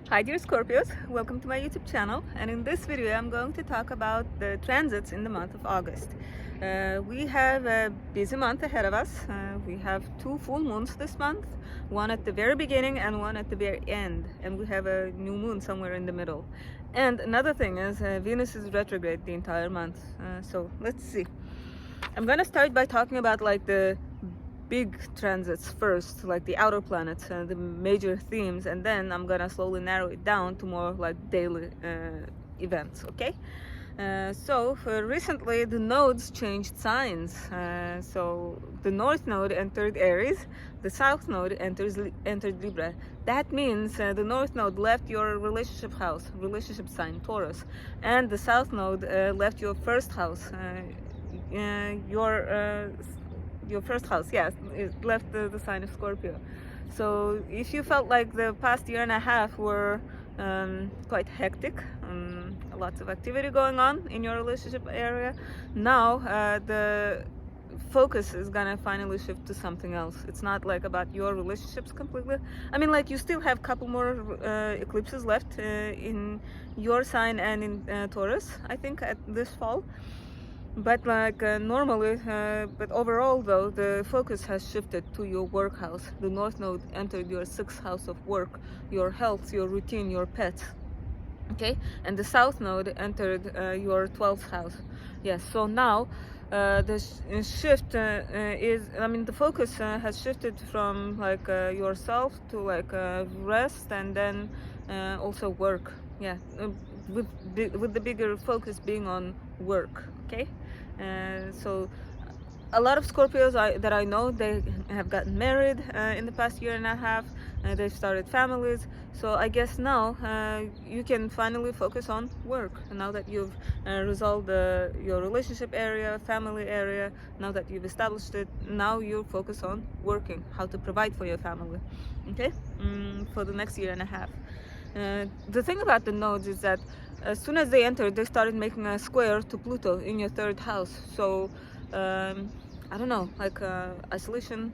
Hi dear Scorpios, welcome to my YouTube channel, and in this video I'm going to talk about the transits in the month of August. We have a busy month ahead of us. We have two full moons this month, one at the very beginning and one at the very end, and we have a new moon somewhere in the middle. And another thing is Venus is retrograde the entire month, so let's see. I'm gonna start by talking about like the big transits first, like the outer planets, the major themes, and then I'm gonna slowly narrow it down to more like daily events, okay? So recently the nodes changed signs. So the North Node entered Aries, the South Node entered Libra. That means the North Node left your relationship house, relationship sign, Taurus, and the South Node left your first house, your first house, yes, it left the sign of Scorpio. So if you felt like the past year and a half were quite hectic, lots of activity going on in your relationship area, now the focus is gonna finally shift to something else. It's not like about your relationships completely. I mean, like, you still have a couple more eclipses left in your sign and in Taurus, I think, at this fall. But like normally, but overall though, the focus has shifted to your work house. The North Node entered your sixth house of work, your health, your routine, your pets. Okay, and the South Node entered your 12th house. Yes, so now the shift is, I mean, the focus has shifted from like yourself to like rest, and then also work. Yeah, with the bigger focus being on work. Okay, so a lot of Scorpios that I know, they have gotten married in the past year and a half. They've started families. So I guess now you can finally focus on work. Now that you've resolved your relationship area, family area, now that you've established it, now you focus on working, how to provide for your family. Okay, for the next year and a half. The thing about the nodes is that as soon as they entered, they started making a square to Pluto in your third house. So I don't know, like isolation,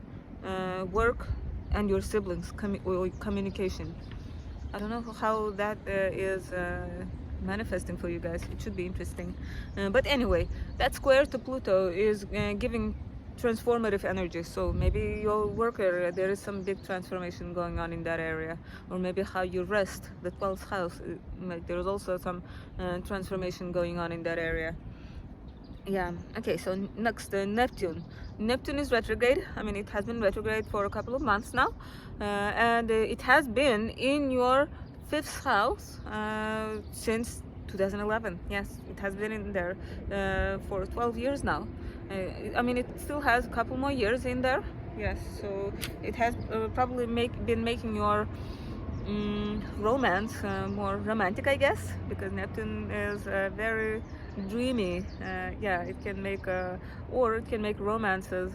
work, and your siblings, communication. I don't know how that is manifesting for you guys. It should be interesting. But anyway, that square to Pluto is giving transformative energy. So maybe your work area, there is some big transformation going on in that area, or maybe how you rest, the 12th house, like there's also some transformation going on in that area. Yeah, okay, so next, Neptune is retrograde. I mean, it has been retrograde for a couple of months now, and it has been in your 5th house since 2011. Yes, it has been in there for 12 years now. I mean, it still has a couple more years in there. Yes, so it has probably been making your romance more romantic, I guess, because Neptune is very dreamy. Yeah, it can make or it can make romances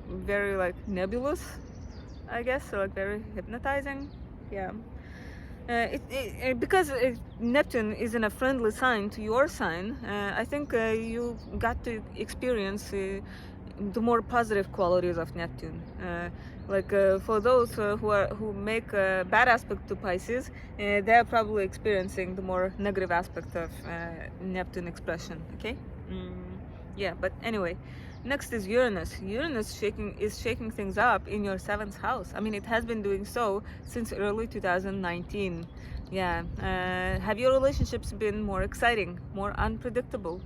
very like nebulous, I guess, so like very hypnotizing. Yeah. Because Neptune is in a friendly sign to your sign, I think you got to experience the more positive qualities of Neptune. Like for those who make a bad aspect to Pisces, they're probably experiencing the more negative aspect of Neptune expression. Okay, yeah. But anyway, next is Uranus. Uranus is shaking things up in your 7th house. I mean, it has been doing so since early 2019. Yeah. Have your relationships been more exciting, more unpredictable,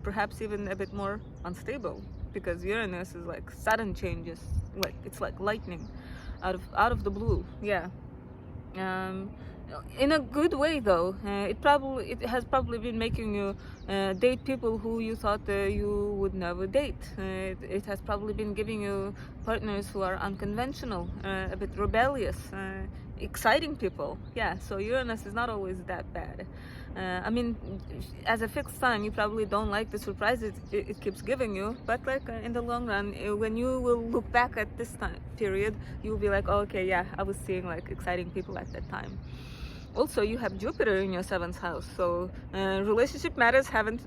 perhaps even a bit more unstable? Because Uranus is like sudden changes, like it's like lightning out of the blue. Yeah. In a good way though. It has probably been making you date people who you thought you would never date. It has probably been giving you partners who are unconventional, a bit rebellious, exciting people. Yeah, so Uranus is not always that bad. I mean, as a fixed sign, you probably don't like the surprises it keeps giving you, but like in the long run, when you will look back at this time period, you'll be like, oh, okay, yeah, I was seeing like exciting people at that time. Also, you have Jupiter in your 7th house, so relationship matters haven't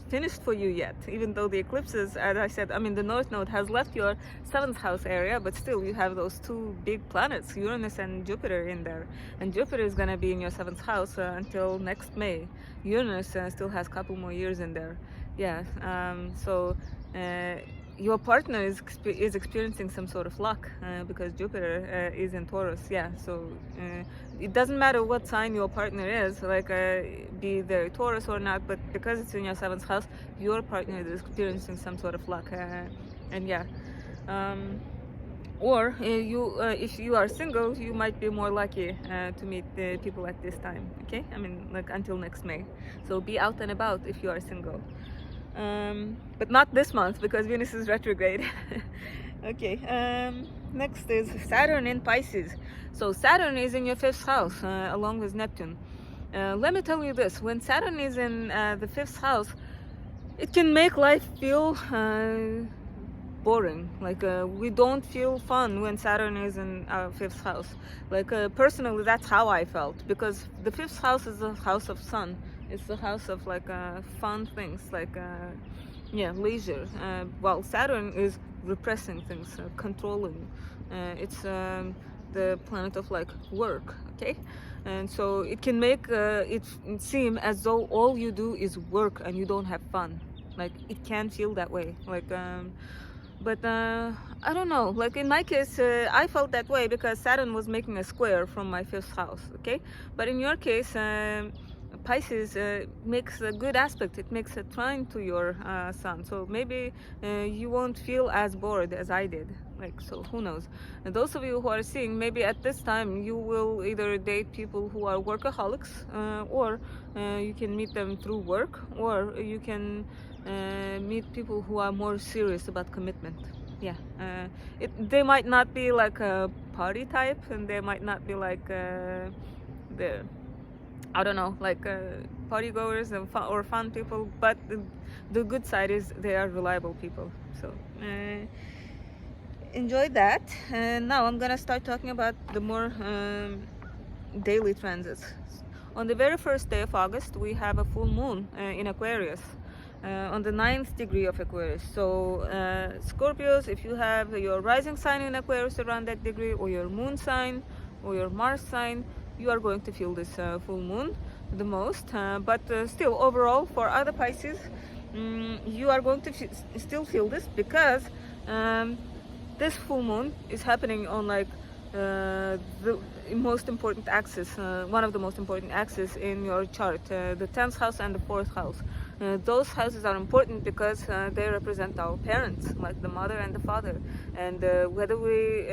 finished for you yet, even though the eclipses, as I said, I mean, the North Node has left your 7th house area, but still you have those two big planets, Uranus and Jupiter, in there. And Jupiter is going to be in your 7th house until next May. Uranus still has a couple more years in there. Yeah, so your partner is experiencing some sort of luck because Jupiter is in Taurus. Yeah, so it doesn't matter what sign your partner is, like be they Taurus or not, but because it's in your 7th house, your partner is experiencing some sort of luck. And yeah, or if you are single, you might be more lucky to meet people at this time. Okay, I mean, like until next May. So be out and about if you are single. But not this month because Venus is retrograde. Okay, next is Saturn in Pisces. So Saturn is in your 5th house along with Neptune. Let me tell you this, when Saturn is in the 5th house, it can make life feel boring. Like we don't feel fun when Saturn is in our 5th house. Like personally, that's how I felt, because the 5th house is the house of sun. It's the house of like fun things, like yeah, leisure. While Saturn is repressing things, controlling. It's the planet of like work. Okay, and so it can make it seem as though all you do is work and you don't have fun. Like it can feel that way. Like but I don't know, like in my case I felt that way because Saturn was making a square from my 5th house. Okay, but in your case Pisces makes a good aspect. It makes a trine to your sun, so maybe you won't feel as bored as I did. Like, so who knows. And those of you who are seeing, maybe at this time you will either date people who are workaholics, or you can meet them through work, or you can meet people who are more serious about commitment. Yeah, they might not be like a party type, and they might not be like the, I don't know, like party goers and or fun people, but the good side is they are reliable people. So enjoy that. And now I'm gonna start talking about the more daily transits. On the very first day of August, we have a full moon in Aquarius, on the 9th degree of Aquarius. So Scorpios, if you have your rising sign in Aquarius around that degree, or your moon sign, or your Mars sign, you are going to feel this full moon the most. But still, overall, for other Pisces, you are going to still feel this, because this full moon is happening on like the most important axis, one of the most important axes in your chart, the 10th house and the 4th house. Those houses are important because they represent our parents, like the mother and the father. And whether we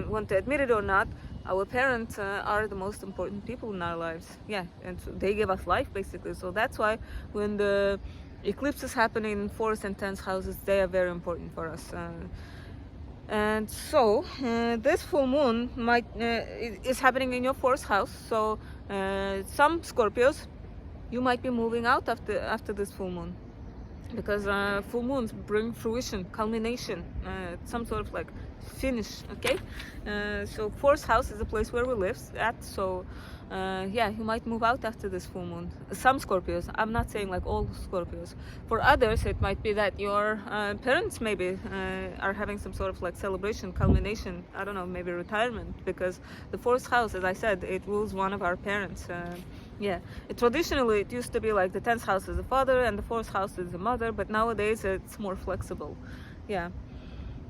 want to admit it or not, our parents are the most important people in our lives. Yeah, and so they give us life, basically. So that's why when the eclipses happen in 4th and 10th houses, they are very important for us. And so this full moon is happening in your 4th house. So some Scorpios, you might be moving out after this full moon, because full moons bring fruition, culmination, some sort of like finish. Okay, so 4th house is a place where we live at. So yeah, you might move out after this full moon. Some Scorpios, I'm not saying like all Scorpios. For others, it might be that your parents maybe are having some sort of like celebration, culmination, I don't know, maybe retirement, because the 4th house, as I said, it rules one of our parents. Yeah, traditionally it used to be like the 10th house is the father and the 4th house is the mother, but nowadays it's more flexible. Yeah.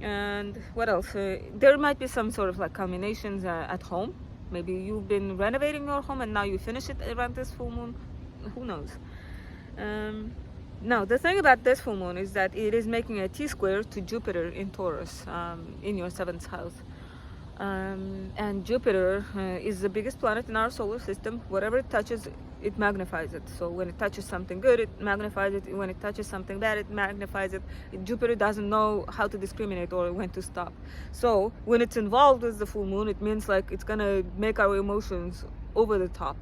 And what else? There might be some sort of like culminations at home. Maybe you've been renovating your home and now you finish it around this full moon. Who knows? Now, the thing about this full moon is that it is making a T-square to Jupiter in Taurus, in your 7th house. And Jupiter is the biggest planet in our solar system. Whatever it touches, it magnifies it. So when it touches something good, it magnifies it. When it touches something bad, it magnifies it. Jupiter doesn't know how to discriminate or when to stop. So when it's involved with the full moon, it means like it's gonna make our emotions over the top.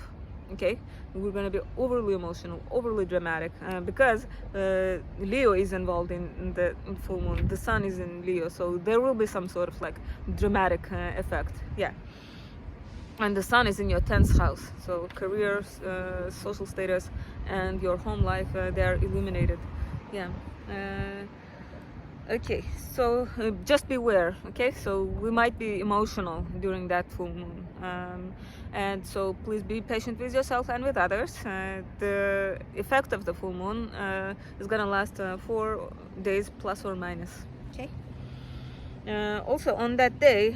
Okay, we're going to be overly emotional, overly dramatic, because Leo is involved in the full moon. The sun is in Leo, so there will be some sort of like dramatic effect. Yeah. and the sun is in your 10th house, so career, social status, and your home life, they are illuminated. Yeah. Okay, so just beware. Okay, so we might be emotional during that full moon, and so please be patient with yourself and with others. The effect of the full moon is gonna last 4 days plus or minus. Okay. Also on that day,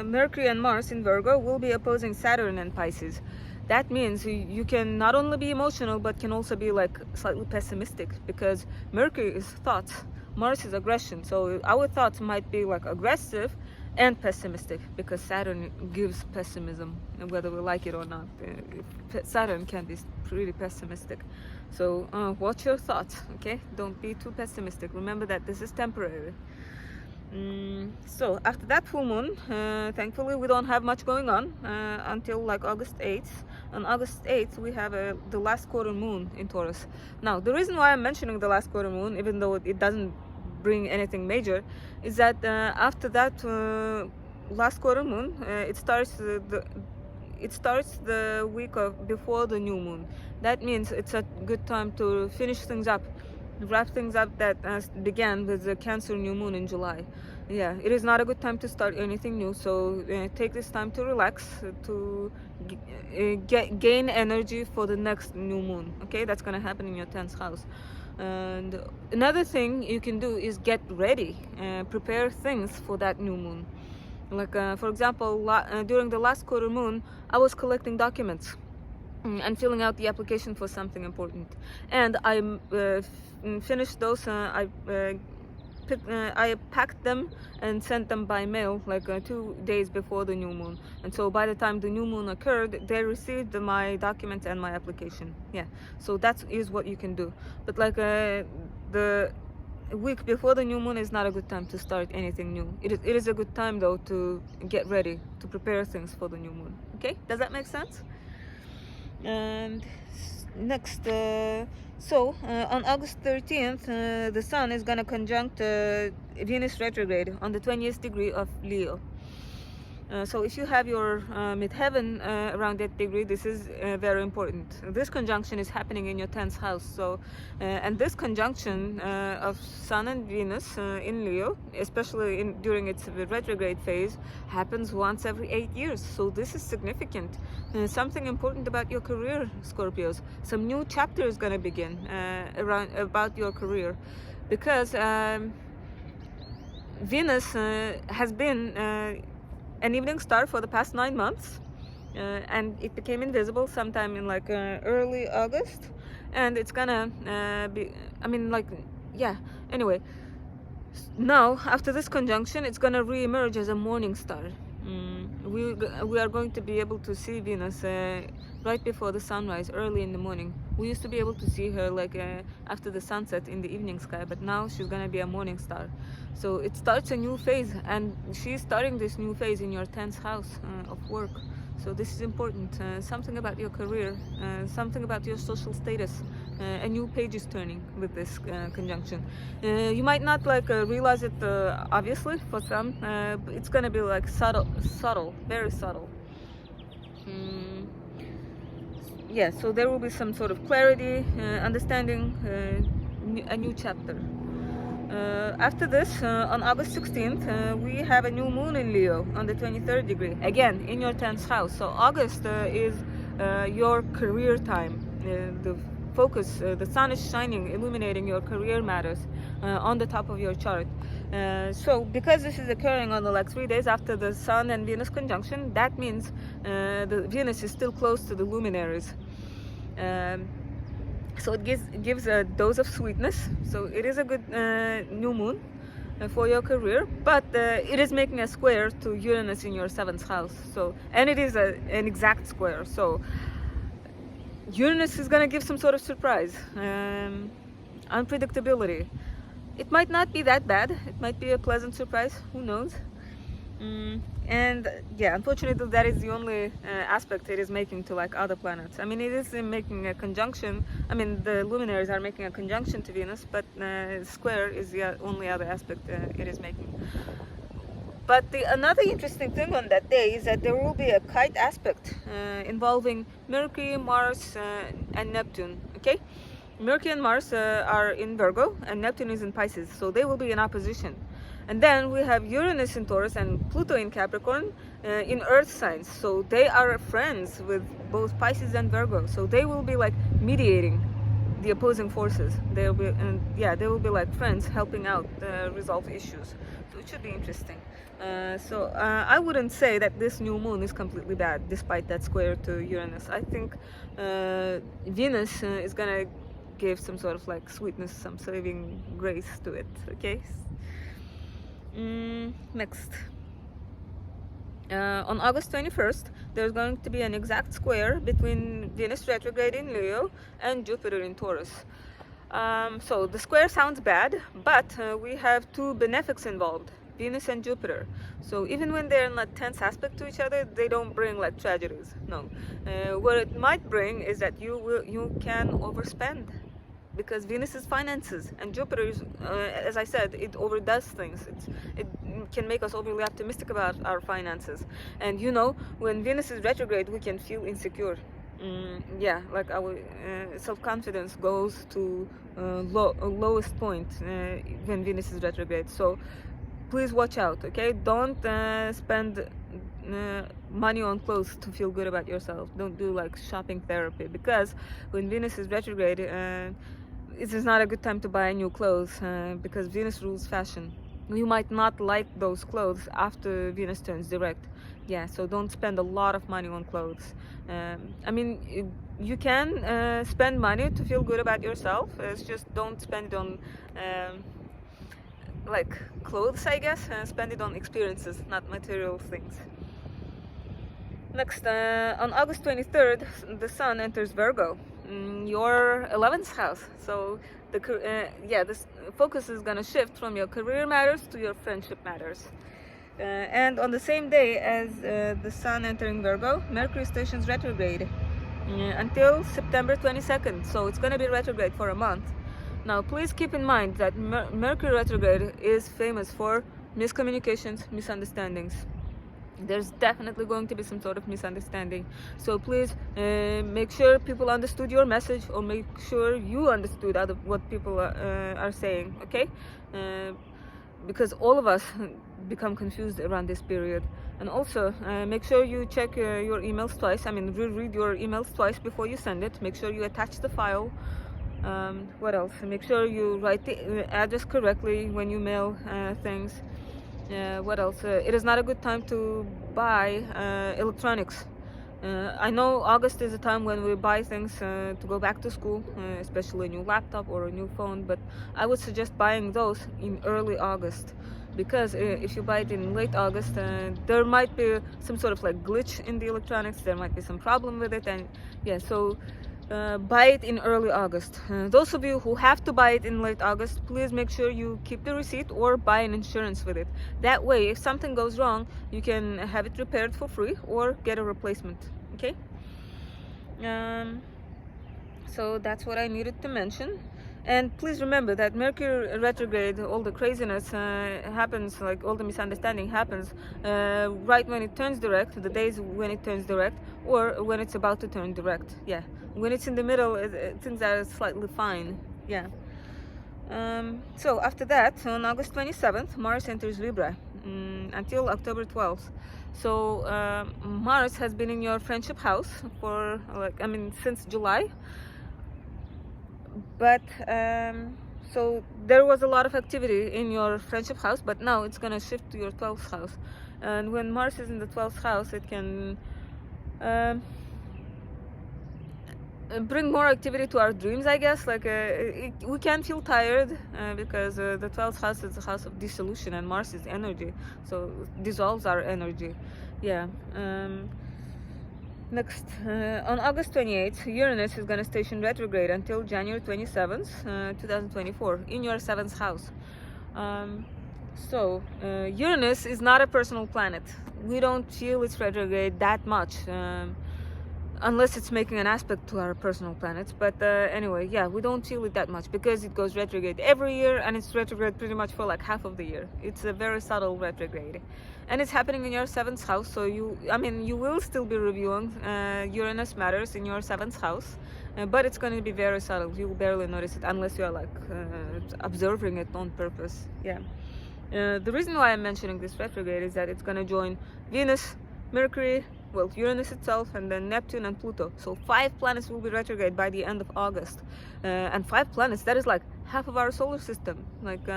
Mercury and Mars in Virgo will be opposing Saturn and Pisces. That means you can not only be emotional but can also be like slightly pessimistic, because Mercury is thoughts, Mars is aggression. So our thoughts might be like aggressive and pessimistic, because Saturn gives pessimism, whether we like it or not. Saturn can be pretty pessimistic. So watch your thoughts, okay? Don't be too pessimistic. Remember that this is temporary. So after that full moon, thankfully we don't have much going on until like August 8th. On August 8th we have the last quarter moon in Taurus. Now the reason why I'm mentioning the last quarter moon, even though it doesn't bring anything major, is that after that last quarter moon, it starts the week of before the new moon. That means it's a good time to finish things up, wrap things up that began with the Cancer new moon in July. Yeah, it is not a good time to start anything new, so take this time to relax, to gain energy for the next new moon. Okay, that's gonna happen in your 10th house. And another thing you can do is get ready, prepare things for that new moon. Like for example, during the last quarter moon, I was collecting documents and filling out the application for something important, and I finished those. I packed them and sent them by mail like 2 days before the new moon, and so by the time the new moon occurred, they received my documents and my application. Yeah, so that is what you can do. But like the week before the new moon is not a good time to start anything new. It is a good time though to get ready, to prepare things for the new moon. Okay, does that make sense? And next, on August 13th, the sun is gonna conjunct Venus retrograde on the 20th degree of Leo. So if you have your midheaven around that degree, this is very important. This conjunction is happening in your 10th house. So, and this conjunction of Sun and Venus in Leo, especially during its retrograde phase, happens once every 8 years. So this is significant. Something important about your career, Scorpios. Some new chapter is going to begin about your career, because Venus has been an evening star for the past 9 months, and it became invisible sometime in like early August, and it's gonna anyway, now after this conjunction it's gonna re-emerge as a morning star. We are going to be able to see Venus right before the sunrise, early in the morning. We used to be able to see her like after the sunset in the evening sky, but now she's gonna be a morning star. So it starts a new phase, and she's starting this new phase in your 10th house of work. So this is important. Something about your career, something about your social status. A new page is turning with this conjunction. You might not like realize it obviously for some. But it's gonna be like subtle, very subtle. Yeah, so there will be some sort of clarity, understanding, a new chapter. After this, on August 16th, we have a new moon in Leo on the 23rd degree, again in your 10th house. So August is your career time. The focus, the sun is shining, illuminating your career matters on the top of your chart. So because this is occurring on the like 3 days after the Sun and Venus conjunction, that means the Venus is still close to the luminaries. So it gives a dose of sweetness. So it is a good new moon for your career, but it is making a square to Uranus in your 7th house. So, and it is an exact square. So Uranus is gonna give some sort of surprise, unpredictability. It might not be that bad. It might be a pleasant surprise. Who knows? And yeah, unfortunately, that is the only aspect it is making to like other planets. I mean, it is making a conjunction. I mean, the luminaries are making a conjunction to Venus, but square is the only other aspect it is making. But another interesting thing on that day is that there will be a kite aspect involving Mercury, Mars, and Neptune. Okay, Mercury and Mars are in Virgo, and Neptune is in Pisces, so they will be in opposition. And then we have Uranus in Taurus and Pluto in Capricorn in Earth signs, so they are friends with both Pisces and Virgo. So they will be like mediating the opposing forces. They'll be, they will be like friends, helping out resolve issues. So it should be interesting. I wouldn't say that this new moon is completely bad, despite that square to Uranus. I think Venus is gonna give some sort of like sweetness, some saving grace to it. Okay. Next. On August 21st, there's going to be an exact square between Venus retrograde in Leo and Jupiter in Taurus. So the square sounds bad, but we have two benefics involved, Venus and Jupiter. So even when they're in a tense aspect to each other, they don't bring like tragedies. No. What it might bring is that you can overspend, because Venus is finances and Jupiter is, as I said, it overdoes things. It can make us overly optimistic about our finances. And you know, when Venus is retrograde, we can feel insecure. Like our self-confidence goes to lowest point when Venus is retrograde. So please watch out, okay? Don't spend money on clothes to feel good about yourself. Don't do like shopping therapy, because when Venus is retrograde, it is not a good time to buy new clothes because Venus rules fashion. You might not like those clothes after Venus turns direct. Yeah, so don't spend a lot of money on clothes. I mean, you can spend money to feel good about yourself. It's just don't spend it on like clothes, I guess. Spend it on experiences, not material things. Next, on August 23rd, the Sun enters Virgo, your 11th house. So this focus is gonna shift from your career matters to your friendship matters. And on the same day as the Sun entering Virgo, Mercury stations retrograde until September 22nd. So it's gonna be retrograde for a month. Now, please keep in mind that Mercury retrograde is famous for miscommunications, misunderstandings. There's definitely going to be some sort of misunderstanding. So please make sure people understood your message, or make sure you understood what people are saying, okay? Because all of us become confused around this period. And also, make sure you check your emails twice. I mean, reread your emails twice before you send it. Make sure you attach the file. What else? Make sure you write the address correctly when you mail things. What else? It is not a good time to buy electronics. I know August is a time when we buy things to go back to school, especially a new laptop or a new phone, but I would suggest buying those in early August, because if you buy it in late August, there might be some sort of like glitch in the electronics, there might be some problem with it, and yeah, so buy it in early August. Those of you who have to buy it in late August, please make sure you keep the receipt or buy an insurance with it. That way, if something goes wrong, you can have it repaired for free or get a replacement, okay? So that's what I needed to mention. And please remember that Mercury retrograde, all the craziness happens, like all the misunderstanding happens right when it turns direct, the days when it turns direct, or when it's about to turn direct. Yeah, when it's in the middle, things are slightly fine. Yeah. So after that, on August 27th, Mars enters Libra until October 12th. So Mars has been in your friendship house for since July. But so there was a lot of activity in your friendship house, but now it's gonna shift to your 12th house. And when Mars is in the 12th house, it can bring more activity to our dreams, I guess. Like we can feel tired because the 12th house is the house of dissolution, and Mars is energy, so it dissolves our energy. Yeah. Next, on August 28th, Uranus is going to station retrograde until January 27th, 2024, in your 7th house. Uranus is not a personal planet. We don't feel its retrograde that much. unless it's making an aspect to our personal planets. But anyway, yeah, we don't feel it that much because it goes retrograde every year, and it's retrograde pretty much for like half of the year. It's a very subtle retrograde, and it's happening in your 7th house. So you will still be reviewing Uranus matters in your 7th house, but it's going to be very subtle. You will barely notice it unless you are like observing it on purpose. Yeah. The reason why I'm mentioning this retrograde is that it's going to join Venus, Mercury, well, Uranus itself, and then Neptune and Pluto. So 5 planets will be retrograde by the end of August. And 5 planets, that is like half of our solar system. Like,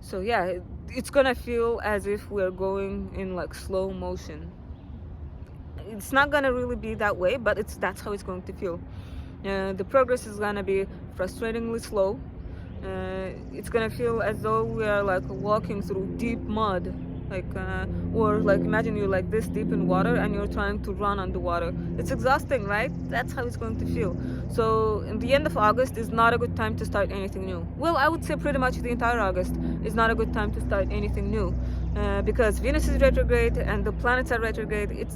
so yeah, it's gonna feel as if we're going in like slow motion. It's not gonna really be that way, but that's how it's going to feel. The progress is gonna be frustratingly slow. It's gonna feel as though we are like walking through deep mud. Like, or like imagine you're like this deep in water and you're trying to run underwater. It's exhausting, right? That's how it's going to feel. So in the end of August is not a good time to start anything new. Well, I would say pretty much the entire August is not a good time to start anything new, because Venus is retrograde and the planets are retrograde.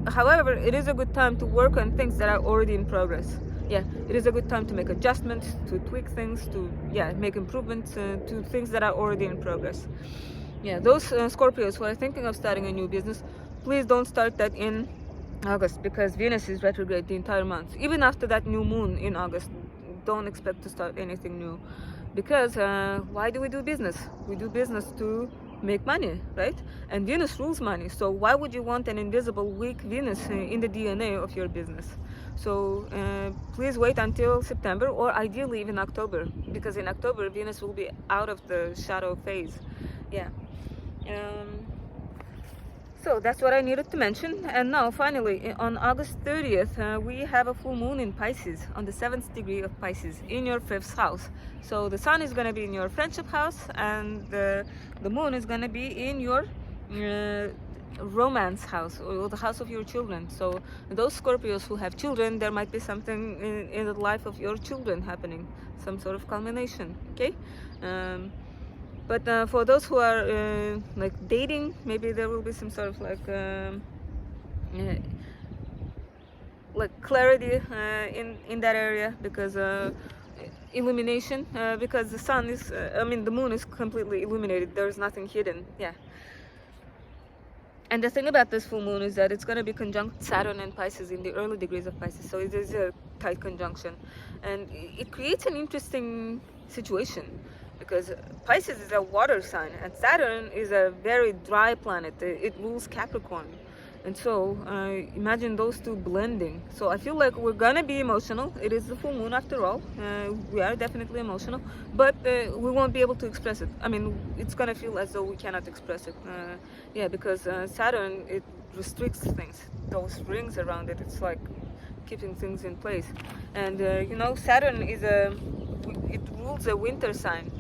However, it is a good time to work on things that are already in progress. Yeah, it is a good time to make adjustments, to tweak things, to make improvements to things that are already in progress. Yeah, those Scorpios who are thinking of starting a new business, please don't start that in August, because Venus is retrograde the entire month. Even after that new moon in August, don't expect to start anything new, because why do we do business? We do business to make money, right? And Venus rules money, so why would you want an invisible weak Venus in the DNA of your business? So please wait until September, or ideally even October, because in October Venus will be out of the shadow phase. Yeah. So that's what I needed to mention. And now finally on August 30th we have a full moon in Pisces, on the 7th degree of Pisces, in your 5th house. So the sun is going to be in your friendship house, and the moon is going to be in your romance house, or the house of your children. So those Scorpios who have children, there might be something in the life of your children happening, some sort of culmination. Okay. But for those who are like dating, maybe there will be some sort of like clarity in that area, because illumination, because the sun is, the moon is completely illuminated. There is nothing hidden. Yeah. And the thing about this full moon is that it's going to be conjunct Saturn and Pisces in the early degrees of Pisces. So it is a tight conjunction, and it creates an interesting situation, because Pisces is a water sign and Saturn is a very dry planet. It rules Capricorn. And so imagine those two blending. So I feel like we're gonna be emotional. It is the full moon after all. We are definitely emotional, but we won't be able to express it. It's gonna feel as though we cannot express it. Because Saturn, it restricts things. Those rings around it, it's like keeping things in place. And Saturn it rules a winter sign.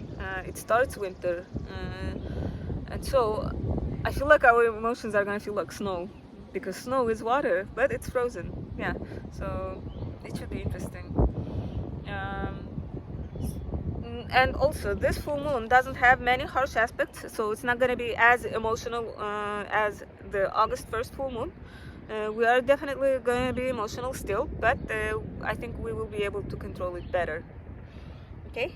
It starts winter, and so I feel like our emotions are gonna feel like snow, because snow is water, but it's frozen. Yeah, so it should be interesting. And also, this full moon doesn't have many harsh aspects, so it's not gonna be as emotional as the August 1st full moon. We are definitely going to be emotional still, but I think we will be able to control it better. Okay,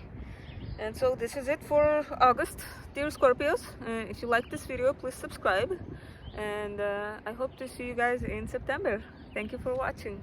and so this is it for August, dear Scorpios. If you like this video, please subscribe, and I hope to see you guys in September. Thank you for watching.